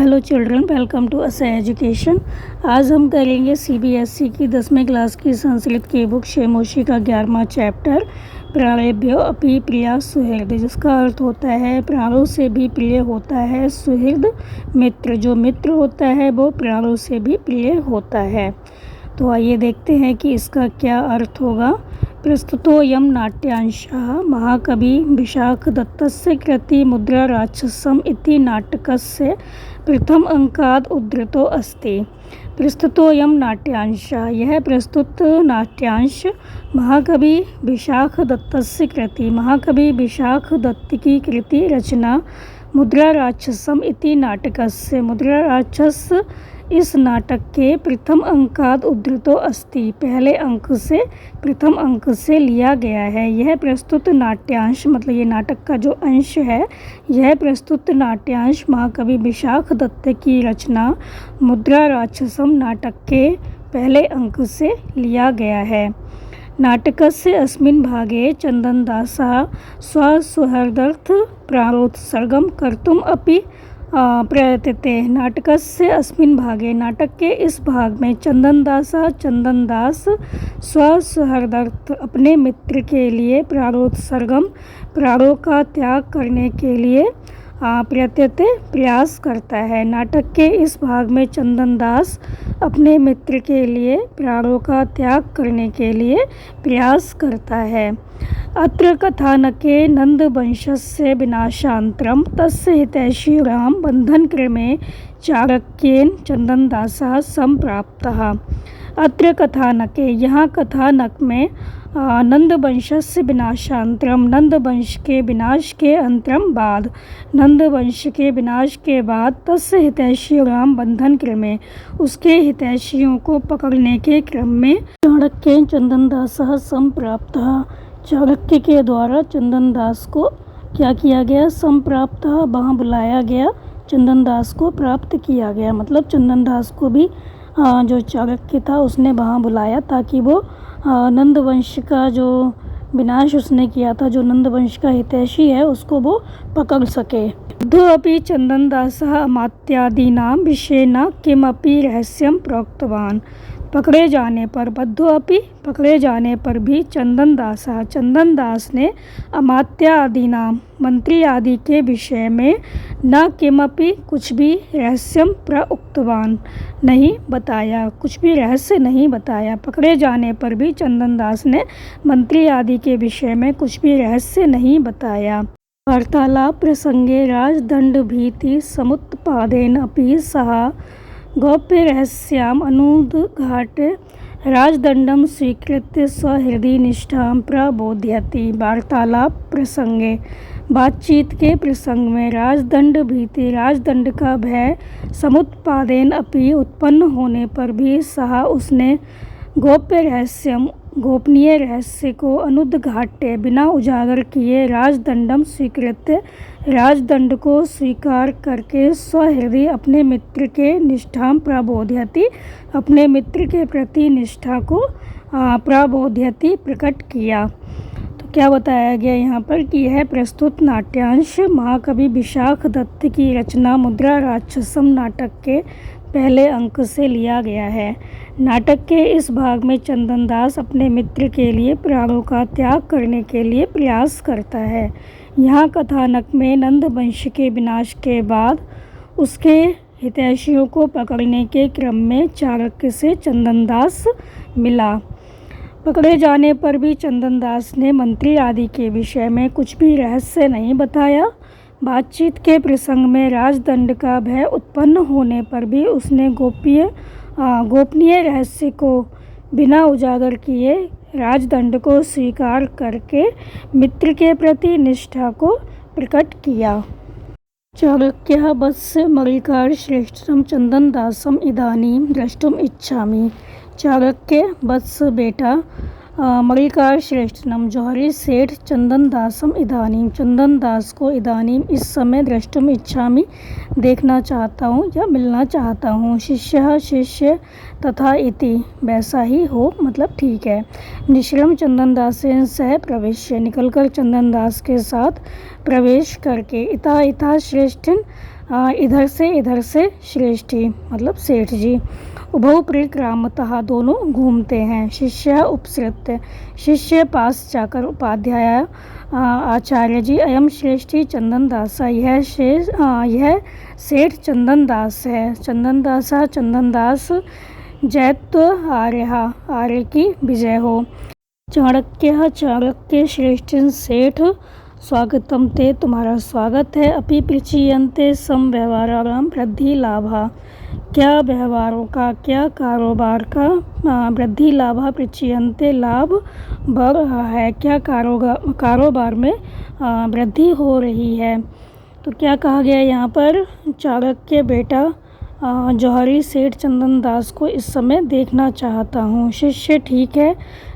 Hello children, welcome to असे education. आज हम करेंगे सीबीएसई की 10वीं क्लास की संस्कृत की बुक शेमोशी का 11वां चैप्टर प्राणेभ्यो अपि प्रिया सुहृद, जिसका अर्थ होता है प्राणों से भी प्रिय होता है सुहृद मित्र। जो मित्र होता है वो प्राणों से भी प्रिय होता है। तो आइए देखते हैं कि इसका क्या अर्थ होगा। प्रस्तुतोऽयं नाट्यांशः महाकवि विशाखदत्तस्य कृति मुद्रा राक्षसम् इति नाटकस्य प्रथम अंकात् उद्धृतो अस्ति। प्रस्तुतोऽयं नाट्यांशः, यह प्रस्तुत नाट्यांश महाकवि विशाखदत्तस्य कृति, महाकवि विशाखदत्त की कृति रचना मुद्रा राक्षसम् इति नाटकस्य, मुद्रा राक्षस इस नाटक के प्रथम अंकात् उद्धृतो अस्ति, पहले अंक से प्रथम अंक से लिया गया है। यह प्रस्तुत नाट्यांश मतलब ये नाटक का जो अंश है, यह प्रस्तुत नाट्यांश महाकवि विशाखदत्त की रचना मुद्रा राक्षसम नाटक के पहले अंक से लिया गया है। नाटकस्य अस्मिन् भागे चन्दनदासः स्वसुहृदर्थ प्राणोत्सर्गं कर्तुम् अपि प्रयतते। नाटकस्य अस्मिन् भागे, नाटक के इस भाग में चंदनदास स्वसुहृदर्थ अपने मित्र के लिए प्राणोत्सर्गम प्राणों का त्याग करने के लिए प्रयतते प्रयास करता है। नाटक के इस भाग में चंदनदास अपने मित्र के लिए प्राणों का त्याग करने के लिए प्रयास करता है। अत्र कथानके नंदवंशस्य विनाशानन्तरं तस्य हितैषिणां बन्धनक्रमे चाणक्येन चंदनदासः सम्प्राप्तः। अत्र कथानके, यहाँ कथानक में नंदवंशस्य विनाशानन्तरम, नंदवंश के विनाश के अंतरम बाद, नंदवंश के विनाश के बाद तस्य हितैषिणां बंधन क्रमे, उसके हितैषियों को पकड़ने के क्रम में चाणक्येन चंदनदासः सम्प्राप्तः, चाणक्य के द्वारा चंदनदास को क्या किया गया, संप्राप्त, वहाँ बुलाया गया, चंदनदास को प्राप्त किया गया। मतलब चंदनदास को भी जो चाणक्य था उसने वहाँ बुलाया ताकि वो नंदवंश का जो विनाश उसने किया था, जो नंदवंश का हितैषी है, उसको वो पकड़ सके। बुद्धोऽपि चंदनदासः अमात्यादीनां विषयेण किमपि रहस्यं प्रोक्तवान्। पकड़े जाने पर, बद्धोऽपि पकड़े जाने पर भी चंदनदास ने अमात्य आदीनाम मंत्री आदि के विषय में न किमपि कुछ भी रहस्यम प्रोक्तवान नहीं बताया, कुछ भी रहस्य नहीं बताया। पकड़े जाने पर भी चंदनदास ने मंत्री आदि के विषय में कुछ भी रहस्य नहीं बताया। वार्तालाप प्रसंगे राजदंड भीति समुत्पादेन अपि सः गौप्य रहस्याम अनुद्घाट्य राजदंडम स्वीकृत्य स्वहृदय निष्ठां प्रबोधयति। वार्तालाप प्रसंगे, बातचीत के प्रसंग में राजदंड भीति, राजदंड का भय समुत्पादेन अपि उत्पन्न होने पर भी सह उसने गौप्य रहस्यम गोपनीय रहस्य को अनुद्घाट्य बिना उजागर किए राजदंडम स्वीकृत्य राजदंड को स्वीकार करके स्वहृदय अपने मित्र के निष्ठां प्रबोधयति, अपने मित्र के प्रति निष्ठा को प्रबोधयति प्रकट किया। तो क्या बताया गया यहाँ पर कि यह प्रस्तुत नाट्यांश महाकवि विशाखदत्त की रचना मुद्रा राक्षसम नाटक के पहले अंक से लिया गया है। नाटक के इस भाग में चंदनदास अपने मित्र के लिए प्राणों का त्याग करने के लिए प्रयास करता है। यहाँ कथानक में नंदवंश के विनाश के बाद उसके हितैषियों को पकड़ने के क्रम में चाणक्य से चंदनदास मिला। पकड़े जाने पर भी चंदनदास ने मंत्री आदि के विषय में कुछ भी रहस्य नहीं बताया। बातचीत के प्रसंग में राजदंड का भय उत्पन्न होने पर भी उसने गोपनीय रहस्य को बिना उजागर किए राजदंड को स्वीकार करके मित्र के प्रति निष्ठा को प्रकट किया। चाणक्यः वत्स मल्लिकार श्रेष्ठं चंदनदासम इदानीं द्रष्टुम इच्छामि। चाणक्य, वत्स बेटा, मल्लिकार श्रेष्ठनम जौहरी सेठ चंदनदासम इदानीम, चंदनदास को इदानीम इस समय द्रष्टुम इच्छामि देखना चाहता हूँ या मिलना चाहता हूँ। शिष्यः शिष्य तथा इति वैसा ही हो मतलब ठीक है। निश्रम चंदनदासेन सह प्रवेश्य निकलकर चंदनदास के साथ प्रवेश करके इता इता श्रेष्ठन इधर से श्रेष्ठी मतलब सेठ जी। उभौ परिक्रामतः दोनों घूमते हैं। शिष्य उपसृत्य शिष्य पास जाकर उपाध्याय आचार्य जी अयम श्रेष्ठी चंदन दास यह सेठ चंदन दास है। चंदन दास जैत्व आर्य की विजय हो। चाणक्य श्रेष्ठ सेठ स्वागतम ते तुम्हारा स्वागत है। अपि प्रचीयन्ते सम व्यवहाराणां वृद्धि लाभा क्या व्यवहारों का क्या कारोबार का वृद्धि लाभा प्रचीयन्ते लाभ बढ़ रहा है क्या कारोबार में वृद्धि हो रही है। तो क्या कहा गया यहाँ पर, चाणक्य बेटा जौहरी सेठ चंदन दास को इस समय देखना चाहता हूँ। शिष्य ठीक है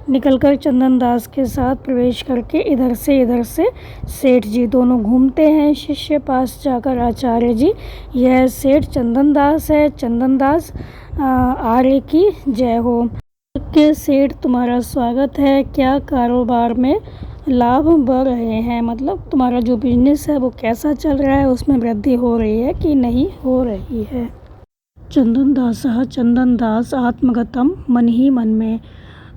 निकलकर चंदन दास के साथ प्रवेश करके इधर से सेठ जी दोनों घूमते हैं। शिष्य पास जाकर आचार्य जी यह सेठ चंदन दास है। चंदन दास आर्य की जय हो। के सेठ तुम्हारा स्वागत है। क्या कारोबार में लाभ बढ़ रहे हैं, मतलब तुम्हारा जो बिजनेस है वो कैसा चल रहा है, उसमें वृद्धि हो रही है कि नहीं हो रही है। चंदन दास आत्मगतम मन ही मन में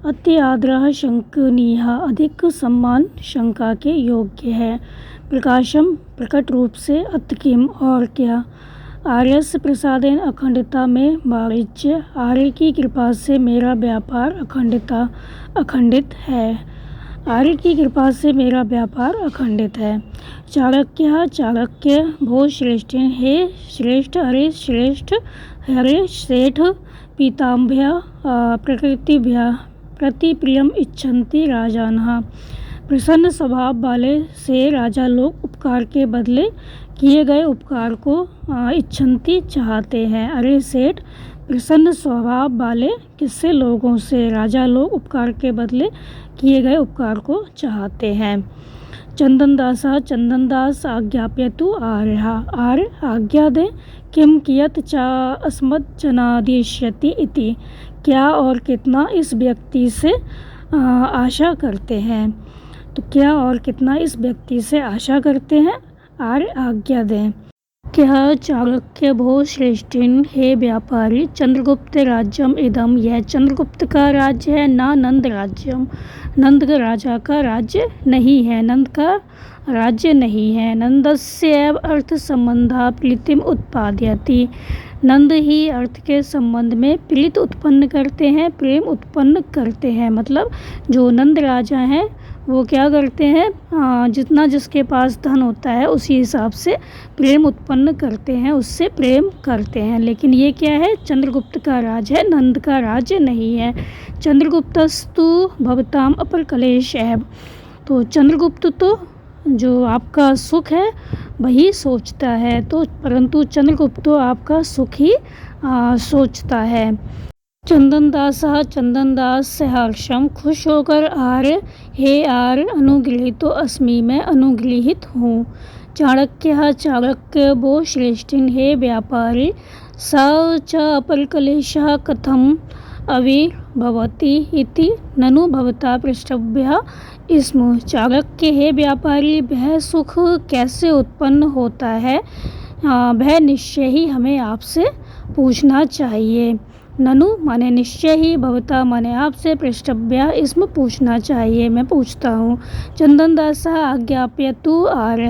अति आदरः शंकनीय अधिक सम्मान शंका के योग्य है। प्रकाशम प्रकट रूप से अत किम और क्या। आर्यस्य प्रसादेन अखंडता में वाणिज्य आर्य की कृपा से मेरा व्यापार अखंडित है। आर्य की कृपा से मेरा व्यापार अखंडित है। चाणक्य भो श्रेष्ठ हे श्रेष्ठ अरे श्रेष्ठ हरे सेठ पीताम्भ्य प्रकृतिभ्य प्रतिप्रियम इच्छन्ति राजानः। प्रसन्न स्वभाव वाले से राजा लोग उपकार के बदले किए गए उपकार को इच्छन्ति चाहते हैं। अरे सेठ प्रसन्न स्वभाव वाले किससे लोगों से, राजा लोग उपकार के बदले किए गए उपकार को चाहते हैं। चंदन दास आज्ञाप्यतु आर्य आज्ञा दे किम कियत चा अस्मज्जनादिश्यति इति क्या और कितना इस व्यक्ति से आशा करते हैं। तो क्या और कितना इस व्यक्ति से आशा करते हैं, आर्य आज्ञा दें। क्या चाणक्य भो श्रेष्ठिन हे व्यापारी चंद्रगुप्त राज्यम इदम यह चंद्रगुप्त का राज्य है ना नंद राज्यम नंद राजा का राज्य नहीं है, नंद का राज्य नहीं है। नंदस्य अर्थ संबंधा प्रीतिम उत्पादयति नंद ही अर्थ के संबंध में प्रीत उत्पन्न करते हैं, प्रेम उत्पन्न करते हैं। मतलब जो नंद राजा हैं वो क्या करते हैं, जितना जिसके पास धन होता है उसी हिसाब से प्रेम उत्पन्न करते हैं, उससे प्रेम करते हैं। लेकिन ये क्या है, चंद्रगुप्त का राज है, नंद का राज्य नहीं है। चंद्रगुप्तस्तु भवताम अपर कलेश एव तो चंद्रगुप्त तो जो आपका सुख है वही सोचता है, तो परंतु चंद्रगुप्त तो आपका सुख ही सोचता है। चंदन दास सहर्षम खुश होकर आर्य हे आर्य अनुगृहीतो अस्मि मैं अनुगृहित हूँ। चाणक्य वो श्रेष्ठिन हे व्यापारी स च अपरक्लेशः कथम आविर्भवति इति ननु भवता पृष्टव्यः स्म। चाणक्य हे व्यापारी वह सुख कैसे उत्पन्न होता है, वह निश्चय ही हमें आपसे पूछना चाहिए। ननु माने निश्चय ही, भवता माने आपसे, पृष्ठव्या इसमें पूछना चाहिए, मैं पूछता हूँ। चंदन दास आज्ञाप्यतु आर्य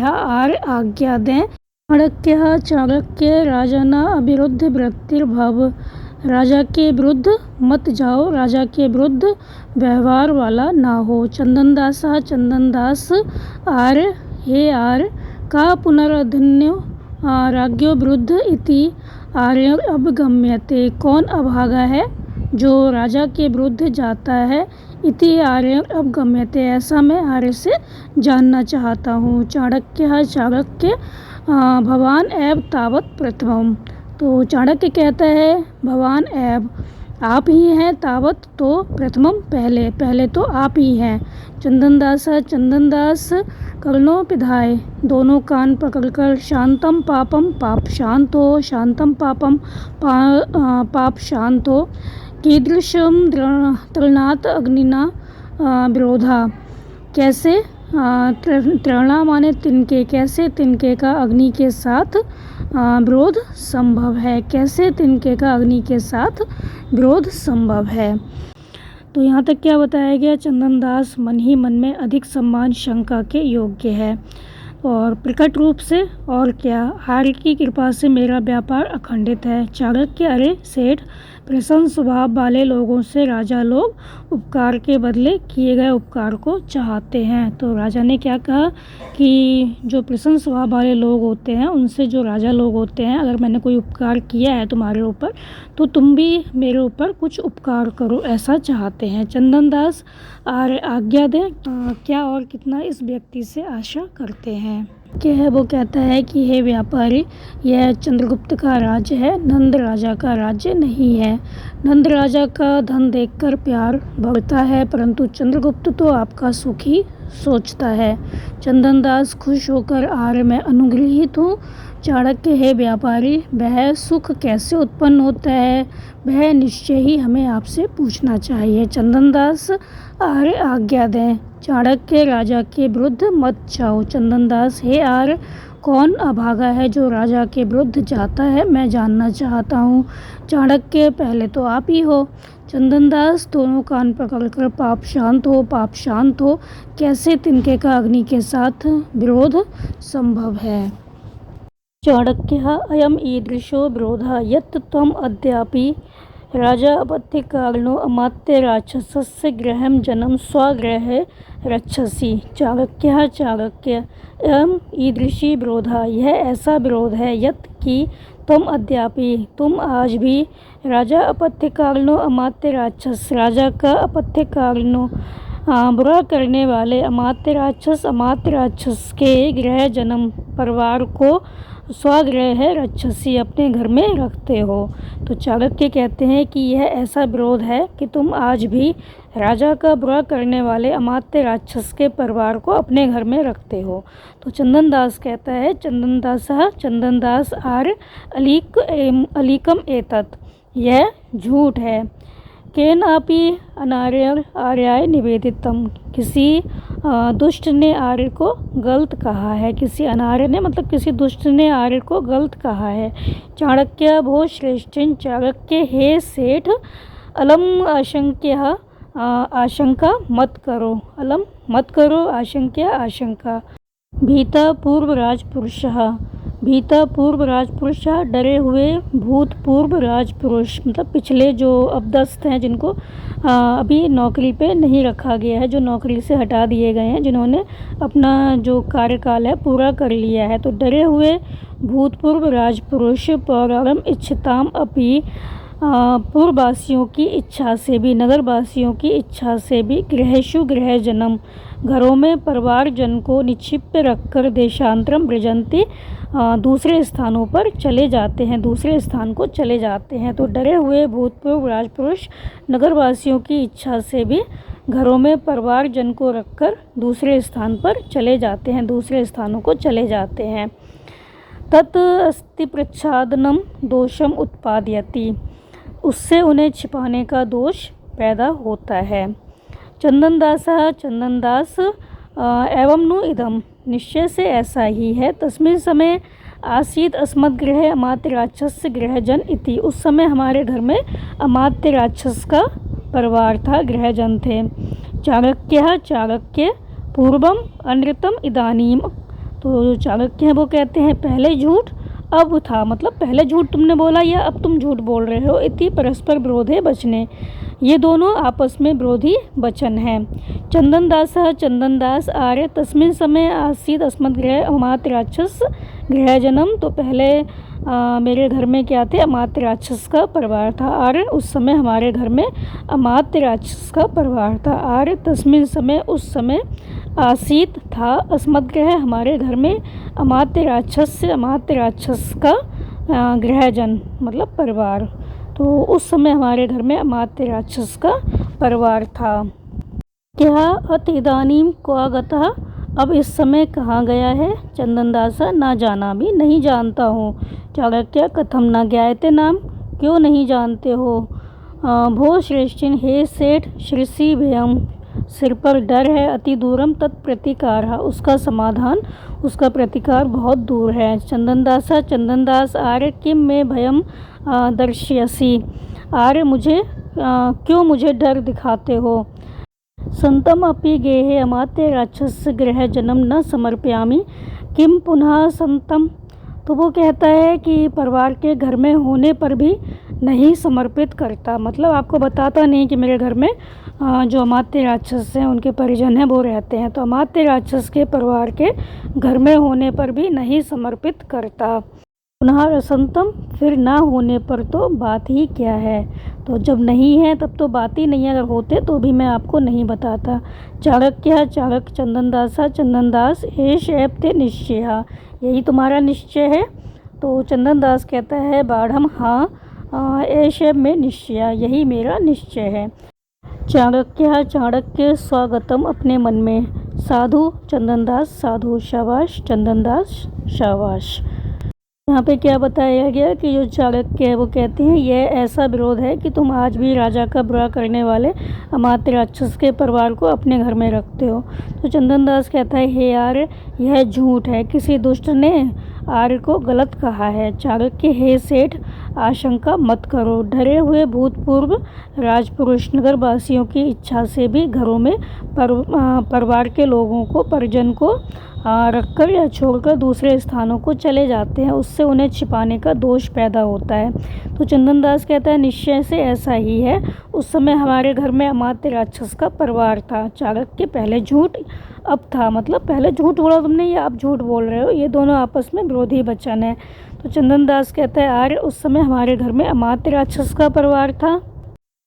आज्ञा दें। चाणक्य राजना अविरुद्ध वृत्तिर्भव राजा के विरुद्ध मत जाओ, राजा के विरुद्ध व्यवहार वाला ना हो। चंदन दास आर्य हे आर्य का पुनरधिन्यो राज्ञो विरुद्ध इति आर्य अवगम्यते कौन अभागा है जो राजा के विरुद्ध जाता है, इति आर्य अवगम्यते ऐसा मैं आर्य से जानना चाहता हूँ। चाणक्य भवान एव तावत प्रथमम तो चाणक्य कहता है भवान एव आप ही हैं, तावत तो प्रथमम पहले तो आप ही हैं। चंदन दास कर्णों पिधाए दोनों कान पकड़कर शांतम पापम पाप शांत हो, शांतम पापम पाप शांत हो। कीदृशम तृणात अग्निना विरोधा कैसे तृणा माने तिनके, कैसे तिनके का अग्नि के साथ विरोध संभव है। कैसे? तिनके का अग्नि के साथ विरोध संभव है। तो यहाँ तक क्या बताया गया? चंदन दास मन ही मन में अधिक सम्मान शंका के योग्य है। और प्रकट रूप से और क्या, आर्य की कृपा से मेरा व्यापार अखंडित है। चाणक्य, अरे सेठ, प्रसन्न स्वभाव वाले लोगों से राजा लोग उपकार के बदले किए गए उपकार को चाहते हैं। तो राजा ने क्या कहा कि जो प्रसन्न स्वभाव वाले लोग होते हैं उनसे, जो राजा लोग होते हैं, अगर मैंने कोई उपकार किया है तुम्हारे ऊपर तो तुम भी मेरे ऊपर कुछ उपकार करो, ऐसा चाहते हैं। चंदन दास, आर्य आज्ञा दें। क्या और कितना इस व्यक्ति से आशा करते हैं? क्या है? वो कहता है कि हे व्यापारी, यह चंद्रगुप्त का राज्य है, नंद राजा का राज्य नहीं है। नंद राजा का धन देखकर प्यार बढ़ता है, परंतु चंद्रगुप्त तो आपका सुख ही सोचता है। चंदन दास खुश होकर, आर्य मैं अनुग्रहित हूँ। चाणक्य, हे व्यापारी, वह सुख कैसे उत्पन्न होता है, वह निश्चय ही हमें आपसे पूछना चाहिए। चंदन दास, आर्य आज्ञा दें। चाणक्य, राजा के विरुद्ध मत जाओ। चंदन दास, हे आर्य, कौन अभागा है जो राजा के विरुद्ध जाता है, मैं जानना चाहता हूँ। चाणक्य, पहले तो आप ही हो। चंदन दास, दोनों कान पकड़कर, पाप शांत हो, पाप शांत हो। कैसे? तिनके का अग्नि के साथ विरोध संभव है। चाणक्य, अयम ईदृशो विरोधः यत् त्वम् अद्यापि राजा अपत्यकारिणो अमात्य राक्षसस्य गृहं जनं स्वगृहे रक्षसि। चाणक्य, चाणक्य, अयम ईदृशी विरोधः, यह ऐसा विरोध है, यत् कि तुम अद्यापि, तुम आज भी राजा अपत्यकारिणो अमात्य राक्षस, राजा का अपत्यकारिणो बुरा करने वाले अमात्य राक्षस के गृह जन्म परिवार को स्वगृह है रक्षसी, अपने घर में रखते हो। तो चाणक्य कहते हैं कि यह ऐसा विरोध है कि तुम आज भी राजा का बुरा करने वाले अमात्य राक्षस के परिवार को अपने घर में रखते हो। तो चंदन दास कहता है, चंदन दास आर्य अलीकम एतत्, यह झूठ है। केनापि आर्याय निवेदितम, किसी दुष्ट ने आर्य को गलत कहा है। किसी अनार्य ने, मतलब किसी दुष्ट ने आर्य को गलत कहा है। चाणक्य, भो श्रेष्ठिन चाणक्य, हे सेठ, अलम आशंका मत करो, अलम मत करो, आशंका। भीता पूर्व राजपुरुष, डरे हुए भूतपूर्व राजपुरुष, मतलब पिछले जो अपदस्थ हैं, जिनको अभी नौकरी पे नहीं रखा गया है, जो नौकरी से हटा दिए गए हैं, जिन्होंने अपना जो कार्यकाल है पूरा कर लिया है। तो डरे हुए भूतपूर्व राजपुरुष, पौराणम इच्छताम अपि, पूर्ववासियों की इच्छा से भी, नगरवासियों की इच्छा से भी, गृहेषु गृह जन्म, घरों में परिवार जन को निक्षिप्य रखकर, देशांतरम ब्रजंती, दूसरे स्थानों पर चले जाते हैं, दूसरे स्थान को चले जाते हैं। तो डरे हुए भूतपूर्व राजपुरुष नगरवासियों की इच्छा से भी घरों में परिवार जन को रखकर दूसरे स्थान पर चले जाते हैं, दूसरे स्थानों को चले जाते हैं। तत् अस्ति प्रच्छादनम दोषम उत्पादयति, उससे उन्हें छिपाने का दोष पैदा होता है। चंदन दास, एवं नु इदम, निश्चय से ऐसा ही है। तस्मिन् समय आसीत अस्मद्गृहे अमात्य राक्षस गृहजन इति, उस समय हमारे घर में अमात्य राक्षस का परिवार था, गृहजन थे। चाणक्य, पूर्वम अनृतम इदानीम, तो चाणक्य हैं वो कहते हैं पहले झूठ अब था, मतलब पहले झूठ तुमने बोला या अब तुम झूठ बोल रहे हो। इति परस्पर विरोधे वचने, ये दोनों आपस में विरोधी वचन हैं। चंदन दास, आर्य, तस्मिन् समय आसीत अस्मद्गृहे अमात्य राक्षस गृहजनम, तो पहले मेरे घर में क्या थे, अमात्य राक्षस का परिवार था। आर्य, उस समय हमारे घर में अमात्य राक्षस का परिवार था। आर्य, तस्मिन् समय, उस समय, आसीत था, अस्मद्गृह, हमारे घर में, अमात्य राक्षस का गृहजन मतलब परिवार, तो उस समय हमारे घर में अमात्य राक्षस का परिवार था। क्या अत इदानीम क्व गतः, अब इस समय कहाँ गया है। चंदन दास, ना जाना भी, नहीं जानता हूँ। चाणक्य, कथम न ज्ञायते नाम, क्यों नहीं जानते हो। भो श्रेष्ठिन, हे सेठ, श्रीसी भयम, सिर पर डर है, अति दूरम तत्प्रतिकारः उसका समाधान, उसका प्रतिकार बहुत दूर है। चंदनदासः चंदनदास आर्य किम में भयम दर्शयसि, आर्य मुझे क्यों मुझे डर दिखाते हो। संतम अपि गेहे अमात्य राक्षस गृह जन्म न समर्पयामि किम पुनः संतम। तो वो कहता है कि परिवार के घर में होने पर भी नहीं समर्पित करता, मतलब आपको बताता नहीं कि मेरे घर में जो अमात्य राक्षस हैं उनके परिजन हैं वो रहते हैं, तो अमात्य राक्षस के परिवार के घर में होने पर भी नहीं समर्पित करता। पुनः रसंतम, फिर ना होने पर तो बात ही क्या है, तो जब नहीं है तब तो बात ही नहीं है, अगर होते तो भी मैं आपको नहीं बताता। चाणक्य चाणक्य चंदनदासा चंदनदास एष एप्ते निश्चय, यही तुम्हारा निश्चय है। तो चंदनदास कहता है बाढ़म हाँ एष में निश्चय, यही मेरा निश्चय है। चाणक्य चाणक्य स्वागतम अपने मन में, साधु चंदनदास साधु, शाबाश चंदनदास शाबाश। यहाँ पे क्या बताया गया कि जो चाणक्य है वो कहते हैं यह ऐसा विरोध है कि तुम आज भी राजा का बुरा करने वाले अमात्य राक्षस के परिवार को अपने घर में रखते हो। तो चंदनदास कहता है हे आर्य, यह झूठ है, किसी दुष्ट ने आर्य को गलत कहा है। चाणक्य हे सेठ, आशंका मत करो, डरे हुए भूतपूर्व राजपुरुष नगरवासियों की इच्छा से भी घरों में परिवार के लोगों को परिजन को रखकर या छोड़कर दूसरे स्थानों को चले जाते हैं, उससे उन्हें छिपाने का दोष पैदा होता है। तो चंदनदास कहता है निश्चय से ऐसा ही है, उस समय हमारे घर में अमात्य राक्षस का परिवार था। चाणक्य पहले झूठ अब था, मतलब पहले झूठ बोला तुमने या अब झूठ बोल रहे हो, ये दोनों आपस में विरोधी वचन है। तो चंदनदास कहता है आर्य, उस समय हमारे घर में अमात्य राक्षस का परिवार था।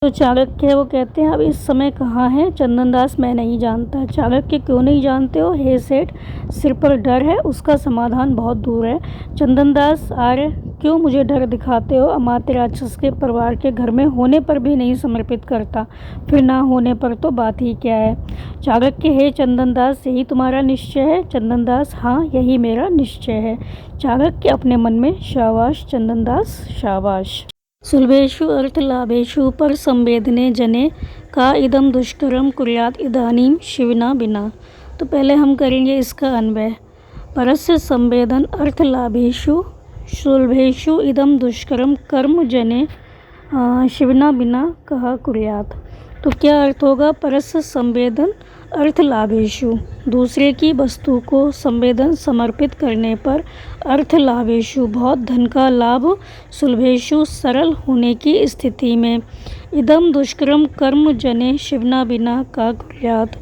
तो चाणक्य है वो कहते हैं अब इस समय कहाँ है। चंदनदास मैं नहीं जानता। चाणक्य क्यों नहीं जानते हो। हे सेठ, सिर पर डर है, उसका समाधान बहुत दूर है। चंदनदास आर्य, क्यों मुझे डर दिखाते हो। अमात्य राक्षस के परिवार के घर में होने पर भी नहीं समर्पित करता, फिर ना होने पर तो बात ही क्या है। चाणक्य हे चंदनदास, यही तुम्हारा निश्चय है। चंदनदास हाँ, यही मेरा निश्चय है। चाणक्य अपने मन में, शाबाश चंदनदास शाबाश। सुलभेषु अर्थलाभेषु पर संवेदने जने का इदम दुष्करम कुर्यात इदानीम शिविना बिना। तो पहले हम करेंगे इसका अन्वय। परस्य संवेदन अर्थलाभेषु सुलभेषु इदम दुष्करम कर्म जने शिविना बिना कहा कुर्यात। तो क्या अर्थ होगा। परस्य संवेदन अर्थलाभेषु, दूसरे की वस्तु को संवेदन समर्पित करने पर, अर्थलाभेषु बहुत धन का लाभ, सुलभेषु सरल होने की स्थिति में, इदम दुष्कर्म कर्म जने शिवना बिना का कुर्यात,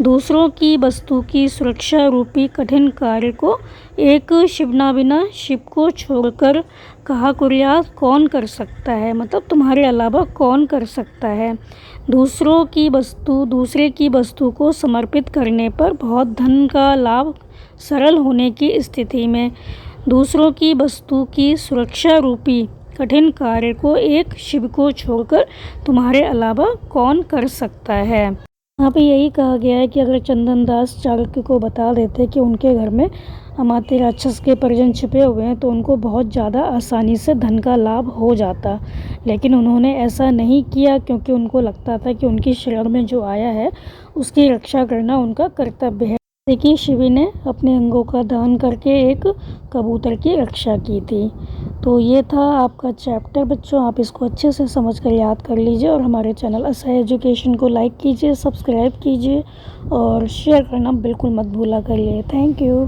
दूसरों की वस्तु की सुरक्षा रूपी कठिन कार्य को एक शिवना बिना, शिव को छोड़कर, कहा कुर्यात कौन कर सकता है, मतलब तुम्हारे अलावा कौन कर सकता है। दूसरे की वस्तु को समर्पित करने पर बहुत धन का लाभ, सरल होने की स्थिति में, दूसरों की वस्तु की सुरक्षा रूपी कठिन कार्य को एक शिव को छोड़कर तुम्हारे अलावा कौन कर सकता है। यहाँ पे यही कहा गया है कि अगर चंदनदास चाणक्य को बता देते कि उनके घर में अमात्य राक्षस के परिजन छिपे हुए हैं तो उनको बहुत ज़्यादा आसानी से धन का लाभ हो जाता, लेकिन उन्होंने ऐसा नहीं किया क्योंकि उनको लगता था कि उनकी शरण में जो आया है उसकी रक्षा करना उनका कर्तव्य है। देखिए शिवी ने अपने अंगों का दान करके एक कबूतर की रक्षा की थी। तो ये था आपका चैप्टर बच्चों, आप इसको अच्छे से समझकर याद कर लीजिए और हमारे चैनल असह एजुकेशन को लाइक कीजिए, सब्सक्राइब कीजिए और शेयर करना बिल्कुल मत भूला करिए। Thank you.